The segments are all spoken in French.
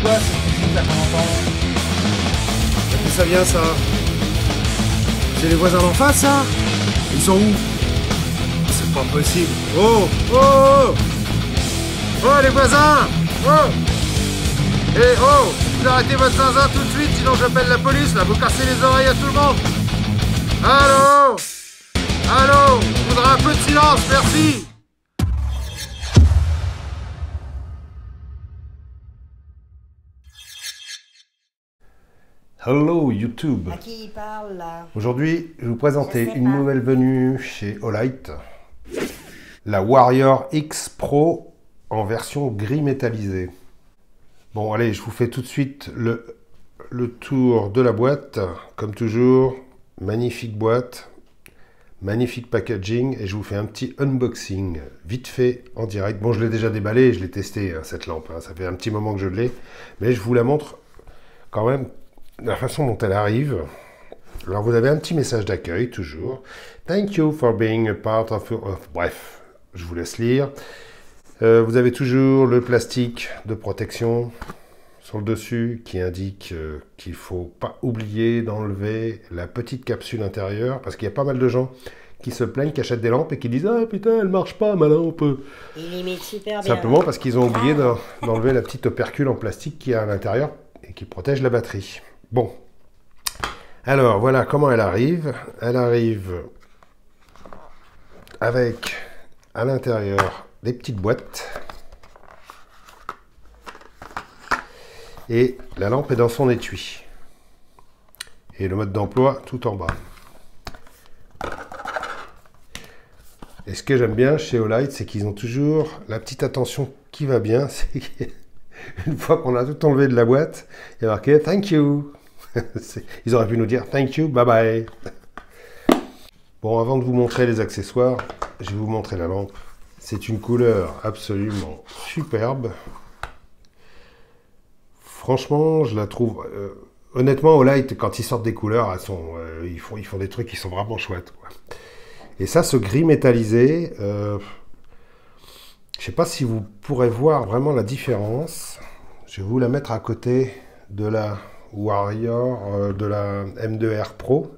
quoi cette musique là qu'on entend? D'où ça vient ça? C'est les voisins d'en face ça? Ils sont où? C'est pas possible. Oh! Oh! Oh! Oh les voisins! Oh! Eh oh! Vous arrêtez votre zinzin tout de suite, sinon j'appelle la police là, vous cassez les oreilles à tout le monde! Allô? Allô? Je voudrais un peu de silence, merci! Hello YouTube. À qui il parle là? Aujourd'hui, je vais vous présenter une nouvelle venue chez Olight. La Warrior X Pro en version gris métallisé. Bon, allez, je vous fais tout de suite le tour de la boîte. Comme toujours, magnifique boîte, magnifique packaging. Et je vous fais un petit unboxing, vite fait, en direct. Bon, je l'ai déjà déballé, je l'ai testé, hein, cette lampe. Hein, ça fait un petit moment que je l'ai. Mais je vous la montre quand même la façon dont elle arrive. Alors vous avez un petit message d'accueil toujours. Thank you for being a part of bref, je vous laisse lire. Vous avez toujours le plastique de protection sur le dessus qui indique qu'il ne faut pas oublier d'enlever la petite capsule intérieure parce qu'il y a pas mal de gens qui se plaignent, qui achètent des lampes et qui disent « Ah putain, elle marche pas ma lampe !» Il imite super bien. Simplement parce qu'ils ont oublié d'enlever la petite opercule en plastique qui est à l'intérieur et qui protège la batterie. Bon, alors voilà comment elle arrive. Elle arrive avec à l'intérieur des petites boîtes et la lampe est dans son étui et le mode d'emploi tout en bas. Et ce que j'aime bien chez Olight, c'est qu'ils ont toujours la petite attention qui va bien. C'est une fois qu'on a tout enlevé de la boîte, il y a marqué « Thank you ». Ils auraient pu nous dire « Thank you, bye bye ». Bon, avant de vous montrer les accessoires, je vais vous montrer la lampe. C'est une couleur absolument superbe. Franchement, je la trouve... honnêtement, Olight, quand ils sortent des couleurs, ils font des trucs qui sont vraiment chouettes, quoi. Et ça, ce gris métallisé... je ne sais pas si vous pourrez voir vraiment la différence. Je vais vous la mettre à côté de la Warrior, de la M2R Pro,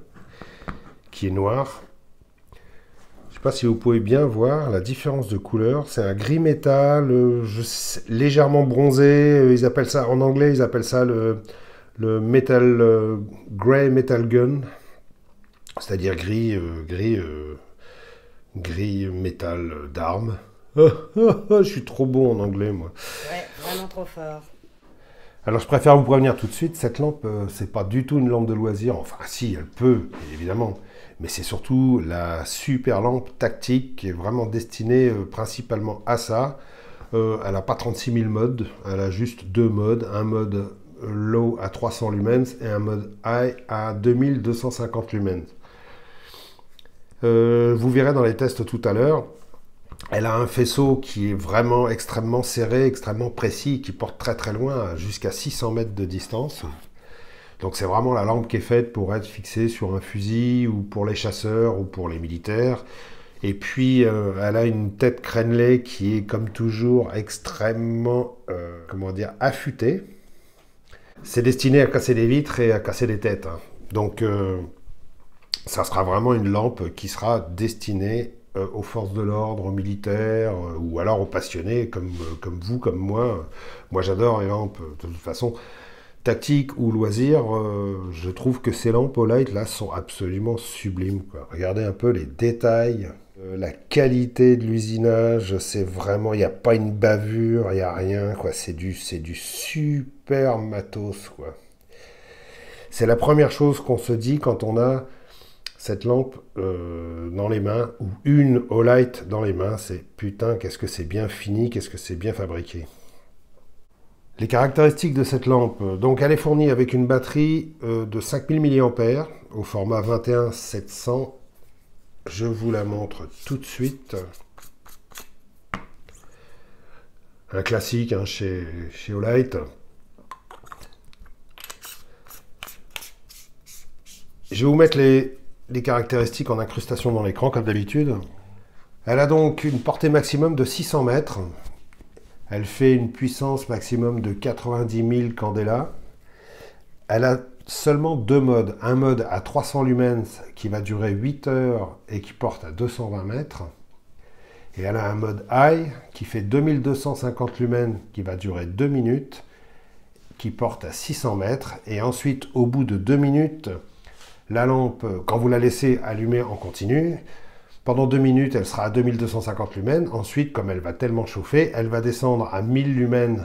qui est noire. Je ne sais pas si vous pouvez bien voir la différence de couleur. C'est un gris métal, légèrement bronzé. Ils appellent ça, en anglais, ils appellent ça le metal, grey metal gun. C'est-à-dire gris métal d'armes. Je suis trop bon en anglais, moi. Ouais, vraiment trop fort. Alors, je préfère vous prévenir tout de suite, cette lampe, c'est pas du tout une lampe de loisir. Enfin, si, elle peut, évidemment. Mais c'est surtout la super lampe tactique qui est vraiment destinée principalement à ça. Elle n'a pas 36 000 modes, elle a juste deux modes. Un mode low à 300 lumens et un mode high à 2250 lumens. Vous verrez dans les tests tout à l'heure. Elle a un faisceau qui est vraiment extrêmement serré, extrêmement précis, qui porte très très loin, jusqu'à 600 mètres de distance. Donc c'est vraiment la lampe qui est faite pour être fixée sur un fusil, ou pour les chasseurs, ou pour les militaires. Et puis elle a une tête crénelée qui est comme toujours extrêmement, comment dire, affûtée. C'est destiné à casser des vitres et à casser des têtes, hein. Donc ça sera vraiment une lampe qui sera destinée aux forces de l'ordre, aux militaires, ou alors aux passionnés comme vous, comme moi. Moi j'adore les lampes, de toute façon, tactique ou loisir, je trouve que ces lampes Olight là sont absolument sublimes, quoi. Regardez un peu les détails, la qualité de l'usinage, c'est vraiment, il n'y a pas une bavure, il n'y a rien, quoi. C'est du super matos, quoi. C'est la première chose qu'on se dit quand on a cette lampe dans les mains, ou une Olight dans les mains, c'est putain, qu'est-ce que c'est bien fini, qu'est-ce que c'est bien fabriqué. Les caractéristiques de cette lampe, donc elle est fournie avec une batterie de 5000 mAh au format 21-700. Je vous la montre tout de suite. Un classique, hein, chez Olight. Je vais vous mettre les caractéristiques en incrustation dans l'écran, comme d'habitude. Elle a donc une portée maximum de 600 mètres. Elle fait une puissance maximum de 90 000 candela. Elle a seulement deux modes. Un mode à 300 lumens qui va durer 8 heures et qui porte à 220 mètres. Et elle a un mode high qui fait 2250 lumens qui va durer 2 minutes, qui porte à 600 mètres. Et ensuite, au bout de 2 minutes, la lampe, quand vous la laissez allumer en continu, pendant 2 minutes, elle sera à 2250 lumens. Ensuite, comme elle va tellement chauffer, elle va descendre à 1000 lumens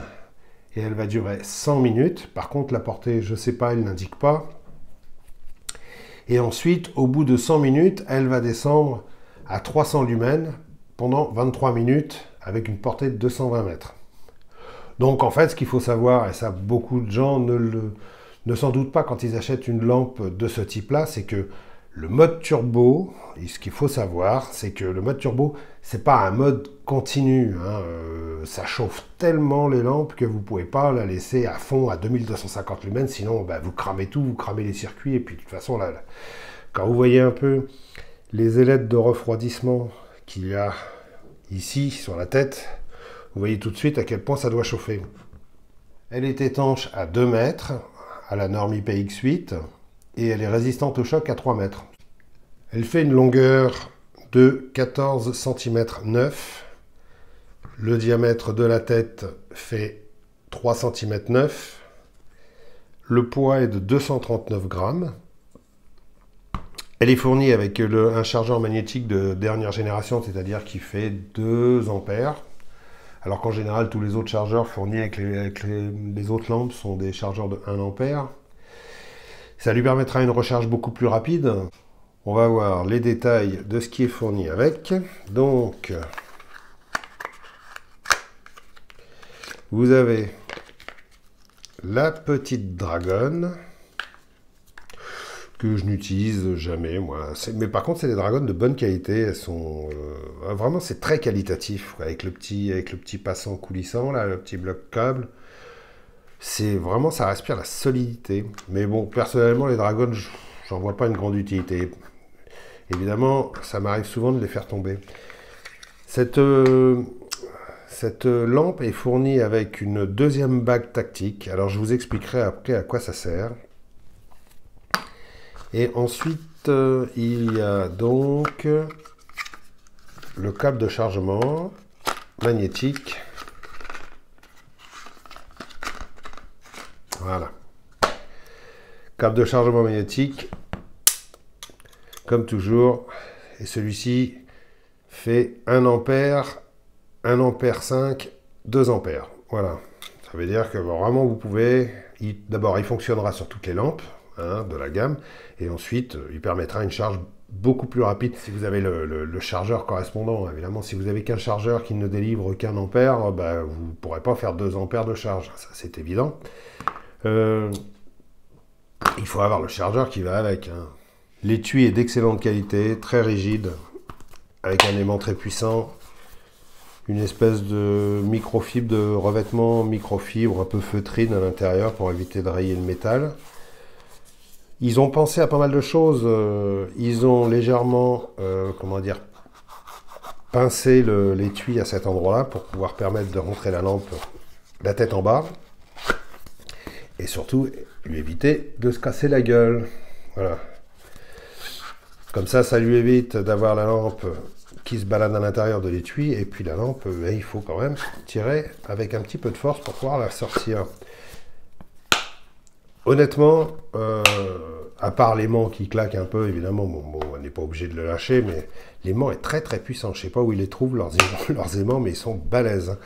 et elle va durer 100 minutes. Par contre, la portée, je ne sais pas, elle n'indique pas. Et ensuite, au bout de 100 minutes, elle va descendre à 300 lumens pendant 23 minutes avec une portée de 220 mètres. Donc en fait, ce qu'il faut savoir, et ça beaucoup de gens ne s'en doutent pas quand ils achètent une lampe de ce type-là, c'est que le mode turbo, et ce qu'il faut savoir, c'est que le mode turbo, c'est pas un mode continu. Ça chauffe tellement les lampes que vous pouvez pas la laisser à fond à 2250 lumens, sinon vous cramez tout, vous cramez les circuits, et puis de toute façon, là, quand vous voyez un peu les ailettes de refroidissement qu'il y a ici sur la tête, vous voyez tout de suite à quel point ça doit chauffer. Elle est étanche à 2 mètres, à la norme IPX8, et elle est résistante au choc à 3 mètres. Elle fait une longueur de 14 cm 9. Le diamètre de la tête fait 3 cm 9. Le poids est de 239 grammes. Elle est fournie avec un chargeur magnétique de dernière génération, c'est-à-dire qui fait 2 ampères. Alors qu'en général, tous les autres chargeurs fournis avec les autres lampes sont des chargeurs de 1 ampère. Ça lui permettra une recharge beaucoup plus rapide. On va voir les détails de ce qui est fourni avec. Donc, vous avez la petite dragonne que je n'utilise jamais, moi. Mais par contre, c'est des dragons de bonne qualité. Elles sont vraiment, c'est très qualitatif avec le petit passant coulissant là, le petit bloc câble. C'est vraiment, ça respire la solidité. Mais bon, personnellement, les dragons, j'en vois pas une grande utilité. Évidemment, ça m'arrive souvent de les faire tomber. Cette lampe est fournie avec une deuxième bague tactique. Alors, je vous expliquerai après à quoi ça sert. Et ensuite, il y a donc le câble de chargement magnétique. Voilà. Câble de chargement magnétique, comme toujours. Et celui-ci fait 1 ampère, 1 ampère 5, 2 ampères. Voilà. Ça veut dire que vraiment vous pouvez... D'abord, il fonctionnera sur toutes les lampes de la gamme. Et ensuite, il permettra une charge beaucoup plus rapide si vous avez le chargeur correspondant. Évidemment, si vous avez qu'un chargeur qui ne délivre qu'un ampère, vous ne pourrez pas faire 2 ampères de charge. Ça, c'est évident. Il faut avoir le chargeur qui va avec. L'étui est d'excellente qualité, très rigide, avec un aimant très puissant. Une espèce de microfibre, de revêtement microfibre un peu feutrine à l'intérieur pour éviter de rayer le métal. Ils ont pensé à pas mal de choses. Ils ont légèrement, pincé l'étui à cet endroit-là pour pouvoir permettre de rentrer la lampe la tête en bas. Et surtout, lui éviter de se casser la gueule. Voilà. Comme ça lui évite d'avoir la lampe qui se balade à l'intérieur de l'étui. Et puis la lampe, il faut quand même tirer avec un petit peu de force pour pouvoir la sortir. Honnêtement, à part l'aimant qui claque un peu, évidemment, on n'est pas obligé de le lâcher, mais l'aimant est très très puissant. Je ne sais pas où ils les trouvent, leurs aimants, mais ils sont balèzes.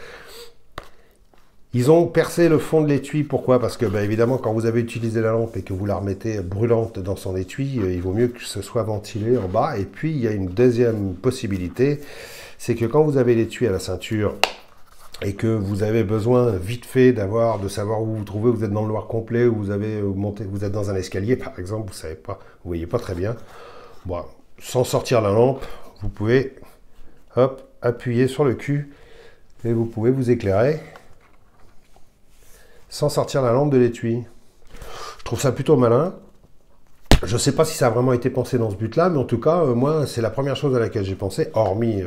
Ils ont percé le fond de l'étui. Pourquoi? Parce que, évidemment, quand vous avez utilisé la lampe et que vous la remettez brûlante dans son étui, il vaut mieux que ce soit ventilé en bas. Et puis, il y a une deuxième possibilité, c'est que quand vous avez l'étui à la ceinture et que vous avez besoin vite fait de savoir où vous vous trouvez, vous êtes dans le noir complet, ou vous êtes dans un escalier, par exemple, vous ne voyez pas très bien. Bon, sans sortir la lampe, vous pouvez, hop, appuyer sur le cul et vous pouvez vous éclairer sans sortir la lampe de l'étui. Je trouve ça plutôt malin. Je ne sais pas si ça a vraiment été pensé dans ce but-là, mais en tout cas, moi, c'est la première chose à laquelle j'ai pensé, hormis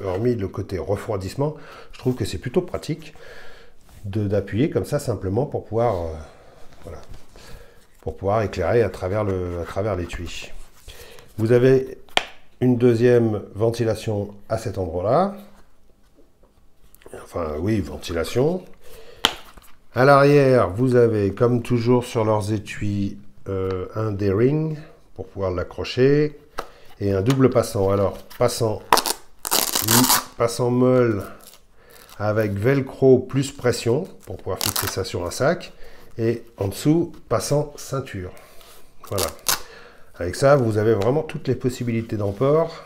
hormis le côté refroidissement, je trouve que c'est plutôt pratique d'appuyer comme ça simplement pour pouvoir, voilà, pour pouvoir éclairer à travers l'étui. Vous avez une deuxième ventilation à cet endroit-là. Enfin, oui, ventilation. À l'arrière, vous avez, comme toujours sur leurs étuis, un D-ring pour pouvoir l'accrocher et un double passant. Alors, passant molle avec velcro plus pression pour pouvoir fixer ça sur un sac, et en dessous passant ceinture. Voilà, avec ça vous avez vraiment toutes les possibilités d'emport.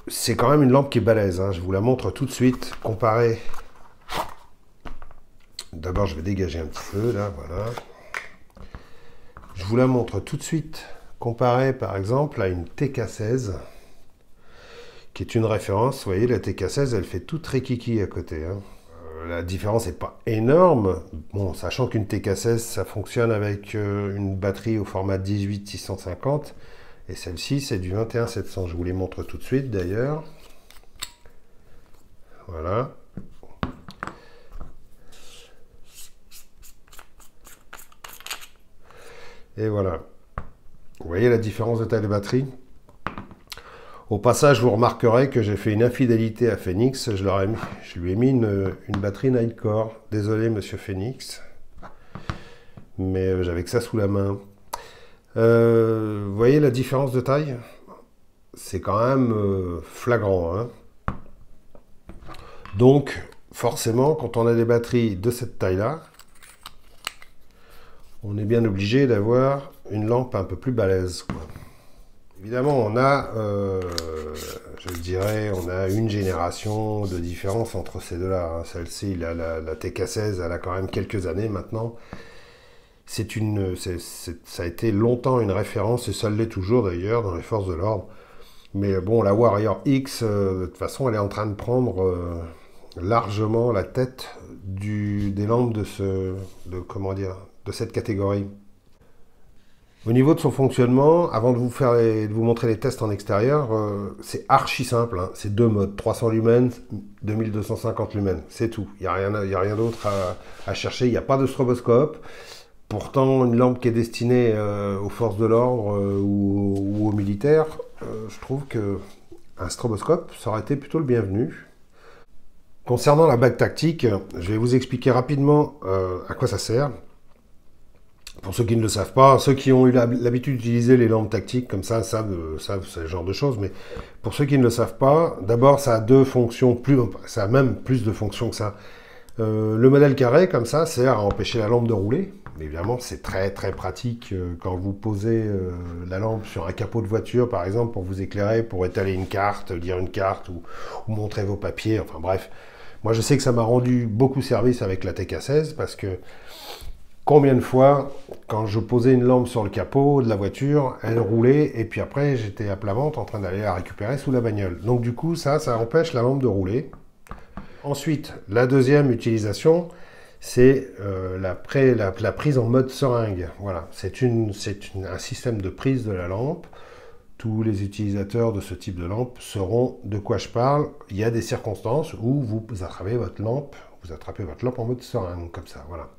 C'est quand même une lampe qui est balèze, hein. Je vous la montre tout de suite. Comparé, d'abord je vais dégager un petit peu là, voilà, je vous la montre tout de suite comparé par exemple à une TK16 qui est une référence. Vous voyez, la TK16, elle fait toute rikiki à côté, hein. La différence n'est pas énorme. Bon, sachant qu'une TK16, ça fonctionne avec une batterie au format 18-650. Et celle-ci, c'est du 21-700. Je vous les montre tout de suite, d'ailleurs. Voilà. Et voilà. Vous voyez la différence de taille de batterie? Au passage, vous remarquerez que j'ai fait une infidélité à Phoenix. Je lui ai mis une batterie Nightcore. Désolé, monsieur Phoenix. Mais j'avais que ça sous la main. Vous voyez la différence de taille? C'est quand même flagrant, hein. Donc, forcément, quand on a des batteries de cette taille-là, on est bien obligé d'avoir une lampe un peu plus balèze, quoi. Évidemment, on a, je dirais, on a une génération de différence entre ces deux-là, hein. Celle-ci, la TK16, elle a quand même quelques années maintenant. Ça a été longtemps une référence, et ça l'est toujours d'ailleurs dans les forces de l'ordre. Mais bon, la Warrior X, de toute façon, elle est en train de prendre largement la tête des lampes de cette catégorie. Au niveau de son fonctionnement, avant de vous montrer les tests en extérieur, c'est archi simple, hein. C'est deux modes, 300 lumens, 2250 lumens, c'est tout. Il n'y a rien d'autre à chercher, il n'y a pas de stroboscope. Pourtant, une lampe qui est destinée aux forces de l'ordre ou aux militaires, je trouve qu'un stroboscope, ça aurait été plutôt le bienvenu. Concernant la bague tactique, je vais vous expliquer rapidement à quoi ça sert. Pour ceux qui ne le savent pas, ceux qui ont eu l'habitude d'utiliser les lampes tactiques comme ça savent ce genre de choses, mais pour ceux qui ne le savent pas, d'abord ça a deux fonctions, ça a même plus de fonctions que ça. Le modèle carré comme ça sert à empêcher la lampe de rouler. Évidemment, c'est très très pratique quand vous posez la lampe sur un capot de voiture par exemple pour vous éclairer, pour étaler une carte, lire une carte ou montrer vos papiers, enfin bref. Moi je sais que ça m'a rendu beaucoup service avec la TK16 parce que combien de fois, quand je posais une lampe sur le capot de la voiture, elle roulait, et puis après, j'étais à plat ventre en train d'aller la récupérer sous la bagnole. Donc du coup, ça empêche la lampe de rouler. Ensuite, la deuxième utilisation, c'est la prise en mode seringue. Voilà, c'est un système de prise de la lampe. Tous les utilisateurs de ce type de lampe sauront de quoi je parle. Il y a des circonstances où vous attrapez votre lampe en mode seringue, comme ça, voilà.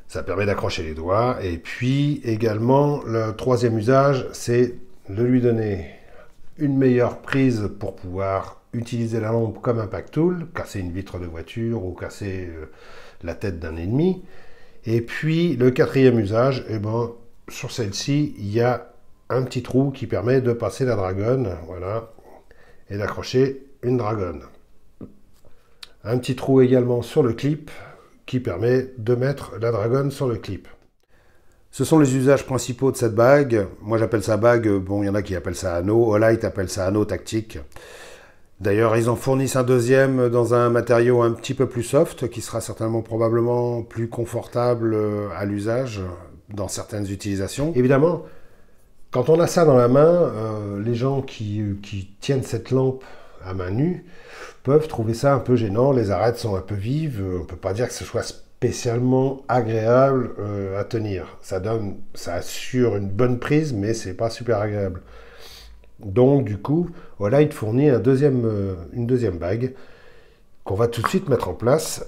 Ça permet d'accrocher les doigts. Et puis également, le troisième usage, c'est de lui donner une meilleure prise pour pouvoir utiliser la lampe comme impact tool, casser une vitre de voiture ou casser la tête d'un ennemi. Et puis le quatrième usage, sur celle-ci, il y a un petit trou qui permet de passer la dragonne, voilà, et d'accrocher une dragonne. Un petit trou également sur le clip, qui permet de mettre la dragonne sur le clip. Ce sont les usages principaux de cette bague. Moi j'appelle ça bague, bon il y en a qui appellent ça anneau, Olight appelle ça anneau tactique. D'ailleurs ils en fournissent un deuxième dans un matériau un petit peu plus soft, qui sera certainement probablement plus confortable à l'usage dans certaines utilisations. Évidemment, quand on a ça dans la main, les gens qui tiennent cette lampe à main nue peuvent trouver ça un peu gênant, les arêtes sont un peu vives, on ne peut pas dire que ce soit spécialement agréable à tenir. Ça assure une bonne prise, mais c'est pas super agréable. Donc du coup, voilà, il te fournit une deuxième bague qu'on va tout de suite mettre en place.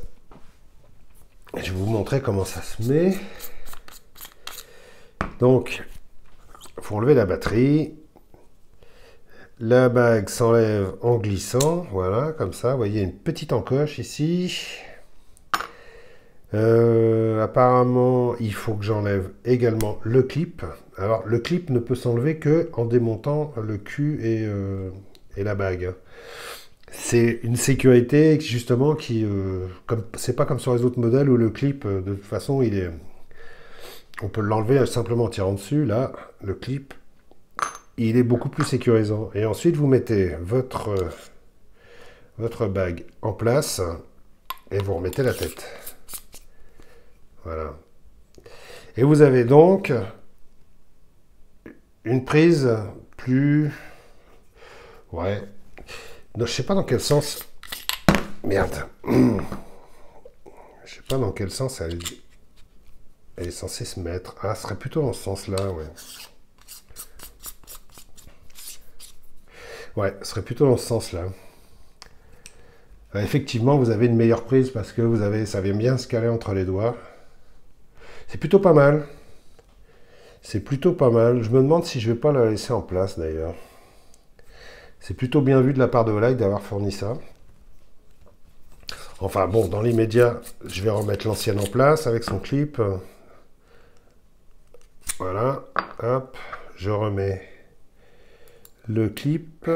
Et je vais vous montrer comment ça se met. Donc, il faut enlever la batterie. La bague s'enlève en glissant, voilà, comme ça. Vous voyez une petite encoche ici. Apparemment, il faut que j'enlève également le clip. Alors, le clip ne peut s'enlever que en démontant le cul et la bague. C'est une sécurité justement qui, c'est pas comme sur les autres modèles où le clip, de toute façon, on peut l'enlever simplement en tirant dessus. Là, le clip, il est beaucoup plus sécurisant. Et ensuite, vous mettez votre bague en place et vous remettez la tête. Voilà. Et vous avez donc une prise plus... Ouais. Non, je sais pas dans quel sens... Merde. Je sais pas dans quel sens elle est censée se mettre. Ah, ce serait plutôt dans ce sens-là, ouais. Ouais, ce serait plutôt dans ce sens-là. Effectivement, vous avez une meilleure prise parce que ça vient bien se caler entre les doigts. C'est plutôt pas mal. C'est plutôt pas mal. Je me demande si je vais pas la laisser en place d'ailleurs. C'est plutôt bien vu de la part de Olight d'avoir fourni ça. Enfin bon, dans l'immédiat, je vais remettre l'ancienne en place avec son clip. Voilà, hop, je remets le clip.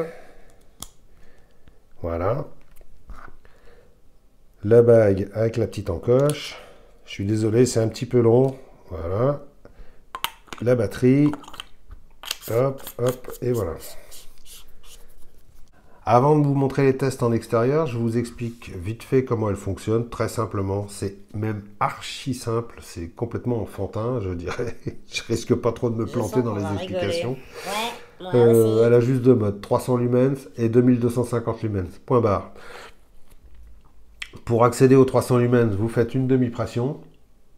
Voilà. La bague avec la petite encoche. Je suis désolé, c'est un petit peu long. Voilà. La batterie. Hop, hop, et voilà. Avant de vous montrer les tests en extérieur, je vous explique vite fait comment elle fonctionne, très simplement. C'est même archi simple, c'est complètement enfantin, je dirais. Je risque pas trop de me planter dans les explications. Ouais, elle a juste deux modes, 300 lumens et 2250 lumens, point barre. Pour accéder aux 300 lumens, vous faites une demi-pression,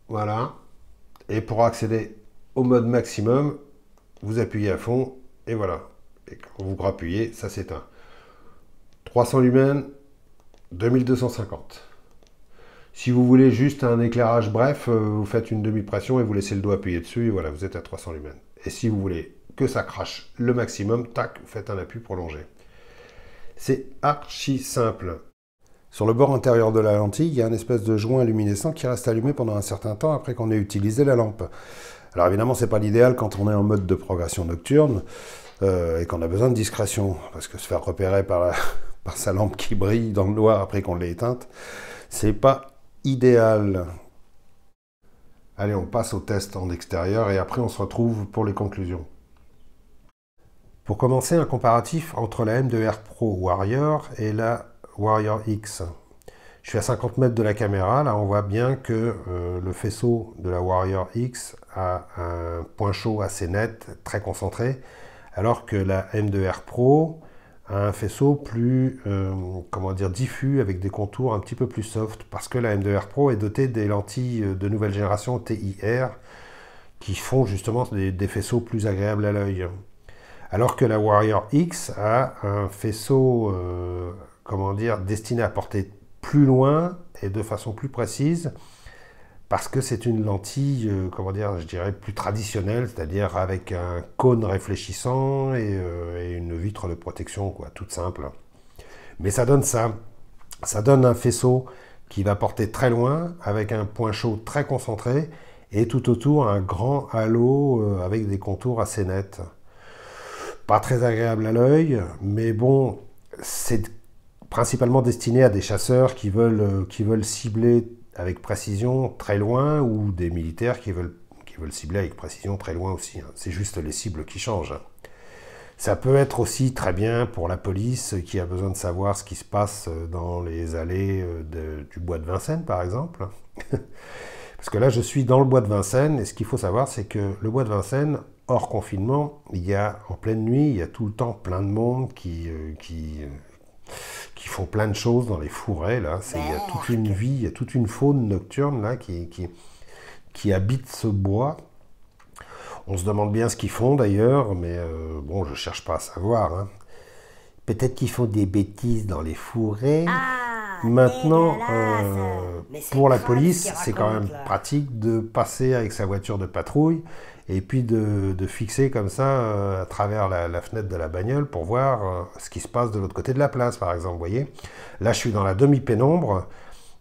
voilà. Et pour accéder au mode maximum, vous appuyez à fond, et voilà. Et quand vous grappuyez, ça s'éteint. 300 lumens, 2250. Si vous voulez juste un éclairage bref, vous faites une demi-pression et vous laissez le doigt appuyé dessus, et voilà, vous êtes à 300 lumens. Et si vous voulez que ça crache le maximum, tac, vous faites un appui prolongé. C'est archi simple. Sur le bord intérieur de la lentille, il y a une espèce de joint luminescent qui reste allumé pendant un certain temps après qu'on ait utilisé la lampe. Alors évidemment, ce n'est pas l'idéal quand on est en mode de progression nocturne et qu'on a besoin de discrétion, parce que se faire repérer par sa lampe qui brille dans le noir après qu'on l'ait éteinte, c'est pas idéal. Allez, on passe au test en extérieur et après on se retrouve pour les conclusions. Pour commencer, un comparatif entre la M2R Pro Warrior et la Warrior X. Je suis à 50 mètres de la caméra, là on voit bien que le faisceau de la Warrior X a un point chaud assez net, très concentré, alors que la M2R Pro a un faisceau plus comment dire, diffus avec des contours un petit peu plus soft, parce que la M2R Pro est dotée des lentilles de nouvelle génération TIR qui font justement des faisceaux plus agréables à l'œil. Alors que la Warrior X a un faisceau comment dire, destiné à porter plus loin et de façon plus précise, parce que c'est une lentille, comment dire, je dirais plus traditionnelle, c'est-à-dire avec un cône réfléchissant et une vitre de protection, quoi, toute simple. Mais ça donne ça. Ça donne un faisceau qui va porter très loin, avec un point chaud très concentré, et tout autour un grand halo avec des contours assez nets. Pas très agréable à l'œil, mais bon, c'est principalement destiné à des chasseurs qui veulent cibler avec précision très loin, ou des militaires qui veulent cibler avec précision très loin aussi. C'est juste les cibles qui changent. Ça peut être aussi très bien pour la police qui a besoin de savoir ce qui se passe dans les allées du bois de Vincennes, par exemple. Parce que là, je suis dans le bois de Vincennes, et ce qu'il faut savoir, c'est que le bois de Vincennes, hors confinement, en pleine nuit, il y a tout le temps plein de monde qui font plein de choses dans les fourrés, là. Il y a toute une vie, il y a toute une faune nocturne, là, qui habite ce bois. On se demande bien ce qu'ils font d'ailleurs, mais bon, je cherche pas à savoir, hein. Peut-être qu'ils font des bêtises dans les fourrés. Ah, Maintenant, dégueulasse. Mais c'est pour la grave police, ce qu'il c'est quand même raconte, là. pratique de passer avec sa voiture de patrouille et puis de fixer comme ça à travers la fenêtre de la bagnole pour voir ce qui se passe de l'autre côté de la place, par exemple. Vous voyez, là, je suis dans la demi-pénombre.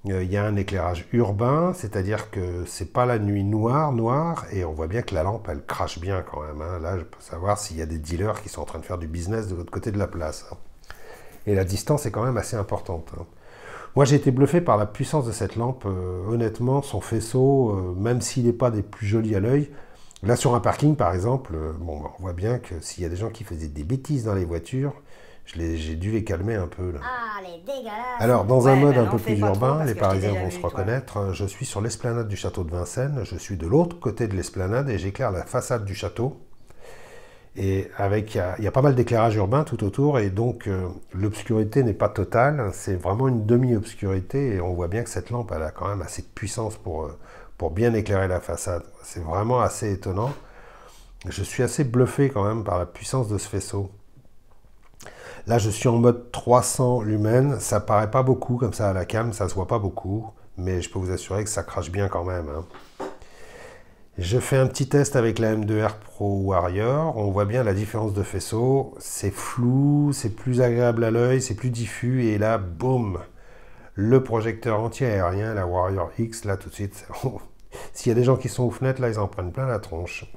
Il y a un éclairage urbain, c'est-à-dire que c'est pas la nuit noire, et on voit bien que la lampe, elle crache bien quand même, hein. Là, je peux savoir s'il y a des dealers qui sont en train de faire du business de l'autre côté de la place, hein. Et la distance est quand même assez importante, hein. Moi, j'ai été bluffé par la puissance de cette lampe. Honnêtement, son faisceau, même s'il n'est pas des plus jolis à l'œil, là, sur un parking, par exemple, bon, on voit bien que s'il y a des gens qui faisaient des bêtises dans les voitures, j'ai dû les calmer un peu, là. Ah, les dégueulasses. Alors, dans un Ouais, mode bah, un n'en peu fais plus pas trop, urbain, parce les que je t'ai Parisiens déjà vont se vu, toi. reconnaître. Je suis sur l'esplanade du château de Vincennes. Je suis de l'autre côté de l'esplanade et j'éclaire la façade du château. Et il y a pas mal d'éclairage urbain tout autour, et donc l'obscurité n'est pas totale. C'est vraiment une demi-obscurité, et on voit bien que cette lampe, elle a quand même assez de puissance pour bien éclairer la façade. C'est vraiment assez étonnant. Je suis assez bluffé quand même par la puissance de ce faisceau. Là, je suis en mode 300 lumens. Ça paraît pas beaucoup comme ça à la cam, ça se voit pas beaucoup, mais je peux vous assurer que ça crache bien quand même, hein. Je fais un petit test avec la M2R Pro Warrior. On voit bien la différence de faisceau. C'est flou, c'est plus agréable à l'œil, c'est plus diffus. Et là, boum, le projecteur anti-aérien, la Warrior X, là tout de suite. S'il y a des gens qui sont aux fenêtres, là, ils en prennent plein la tronche.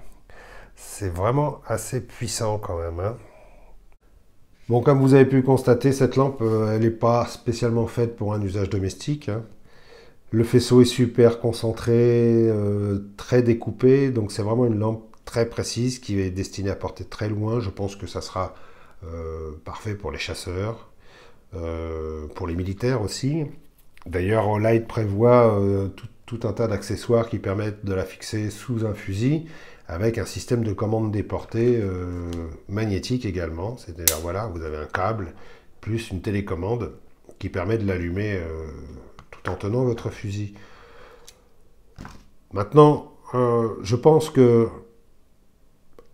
C'est vraiment assez puissant quand même, hein. Bon, comme vous avez pu le constater, cette lampe, elle n'est pas spécialement faite pour un usage domestique, hein. Le faisceau est super concentré, très découpé, donc c'est vraiment une lampe très précise qui est destinée à porter très loin. Je pense que ça sera parfait pour les chasseurs, pour les militaires aussi. D'ailleurs, Olight prévoit tout un tas d'accessoires qui permettent de la fixer sous un fusil, avec un système de commande déportée magnétique également. C'est-à-dire, voilà, vous avez un câble plus une télécommande qui permet de l'allumer tout en tenant votre fusil. Maintenant, je pense que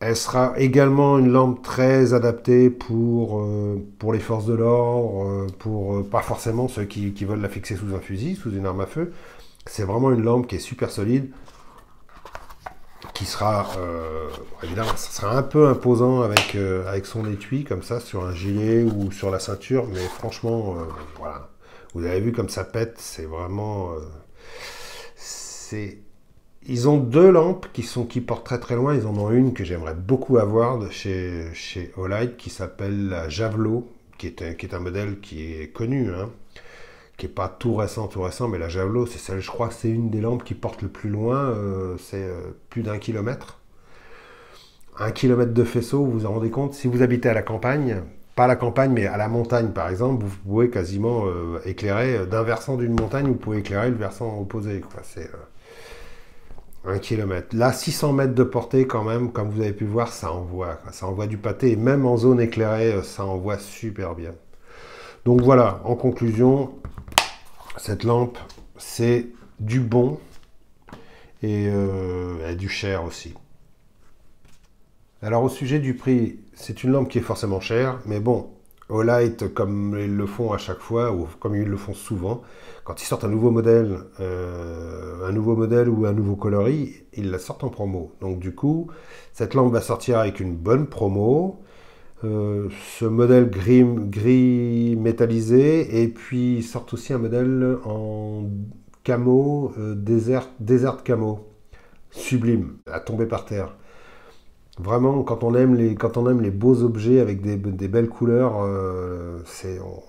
elle sera également une lampe très adaptée pour les forces de l'ordre, pour pas forcément ceux qui veulent la fixer sous un fusil, sous une arme à feu. C'est vraiment une lampe qui est super solide, qui sera, évidemment, ça sera un peu imposant avec son étui, comme ça, sur un gilet ou sur la ceinture, mais franchement, voilà. Vous avez vu comme ça pète, c'est vraiment... Ils ont deux lampes qui portent très très loin. Ils en ont une que j'aimerais beaucoup avoir de chez Olight, qui s'appelle la Javelot, qui est un modèle qui est connu, hein, qui n'est pas tout récent, mais la Javelot, c'est celle, je crois que c'est une des lampes qui porte le plus loin, c'est plus d'1 kilomètre. 1 kilomètre de faisceau, vous vous en rendez compte? Si vous habitez à la campagne, pas à la campagne, mais à la montagne par exemple, vous pouvez quasiment éclairer d'un versant d'une montagne, vous pouvez éclairer le versant opposé, quoi. C'est 1 kilomètre. Là, 600 mètres de portée quand même, comme vous avez pu voir, ça envoie du pâté, et même en zone éclairée, ça envoie super bien. Donc voilà, en conclusion, cette lampe, c'est du bon et du cher aussi. Alors au sujet du prix, c'est une lampe qui est forcément chère, mais bon, Olight, comme ils le font à chaque fois, ou comme ils le font souvent, quand ils sortent un nouveau modèle ou un nouveau coloris, ils la sortent en promo. Donc du coup, cette lampe va sortir avec une bonne promo, ce modèle gris métallisé, et puis ils sortent aussi un modèle en camo, desert camo, sublime, à tomber par terre. Vraiment, quand on aime les beaux objets avec des belles couleurs,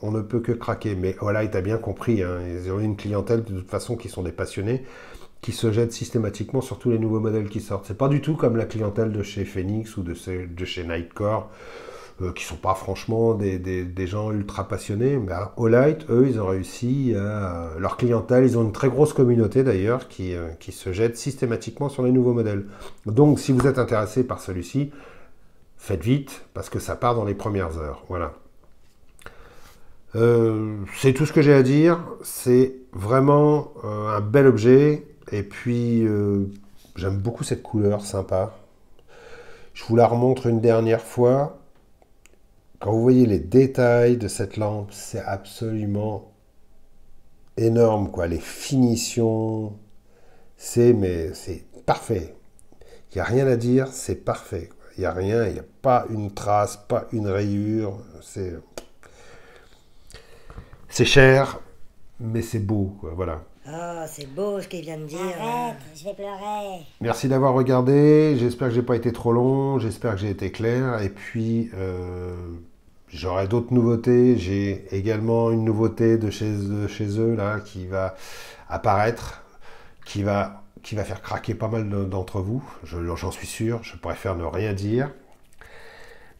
on ne peut que craquer. Mais Olight a bien compris, hein, ils ont une clientèle de toute façon qui sont des passionnés, qui se jettent systématiquement sur tous les nouveaux modèles qui sortent. C'est pas du tout comme la clientèle de chez Phoenix ou de chez Nightcore, qui sont pas franchement des gens ultra passionnés. Mais Olight, eux, ils ont réussi à leur clientèle, ils ont une très grosse communauté d'ailleurs qui se jette systématiquement sur les nouveaux modèles. Donc si vous êtes intéressé par celui-ci, faites vite parce que ça part dans les premières heures. Voilà. C'est tout ce que j'ai à dire. C'est vraiment un bel objet, et puis j'aime beaucoup cette couleur sympa. Je vous la remontre une dernière fois. Quand vous voyez les détails de cette lampe, c'est absolument énorme, quoi. Les finitions, c'est parfait. Il n'y a rien à dire, c'est parfait. Il n'y a rien, il n'y a pas une trace, pas une rayure. C'est cher, mais c'est beau, quoi. Voilà. Oh, c'est beau ce qu'il vient de dire. Arrête, je vais pleurer. Merci d'avoir regardé. J'espère que j'ai pas été trop long. J'espère que j'ai été clair. Et puis, j'aurai d'autres nouveautés. J'ai également une nouveauté de chez eux là qui va apparaître, qui va faire craquer pas mal d'entre vous. J'en suis sûr. Je préfère ne rien dire.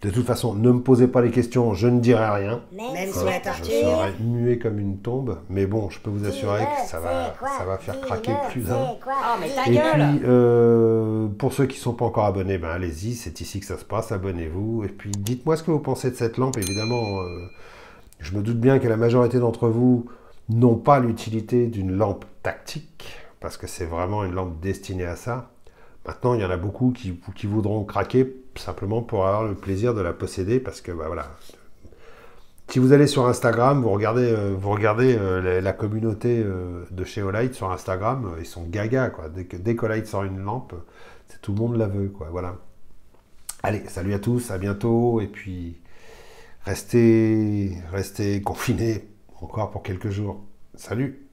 De toute façon, ne me posez pas les questions, je ne dirai rien. Même sous la Je torture. serai muet comme une tombe, mais bon, je peux vous assurer que ça va faire craquer plus d'un. Oh, mais ta Et gueule. puis, pour ceux qui ne sont pas encore abonnés, ben allez-y, c'est ici que ça se passe, abonnez-vous. Et puis, dites-moi ce que vous pensez de cette lampe. Évidemment, je me doute bien que la majorité d'entre vous n'ont pas l'utilité d'une lampe tactique, parce que c'est vraiment une lampe destinée à ça. Maintenant, il y en a beaucoup qui voudront craquer simplement pour avoir le plaisir de la posséder, parce que bah, voilà. Si vous allez sur Instagram, vous regardez la communauté de chez Olight sur Instagram, ils sont gaga, quoi. Dès qu'Olight sort une lampe, tout le monde la veut, quoi. Voilà. Allez, salut à tous, à bientôt, et puis restez confinés encore pour quelques jours. Salut!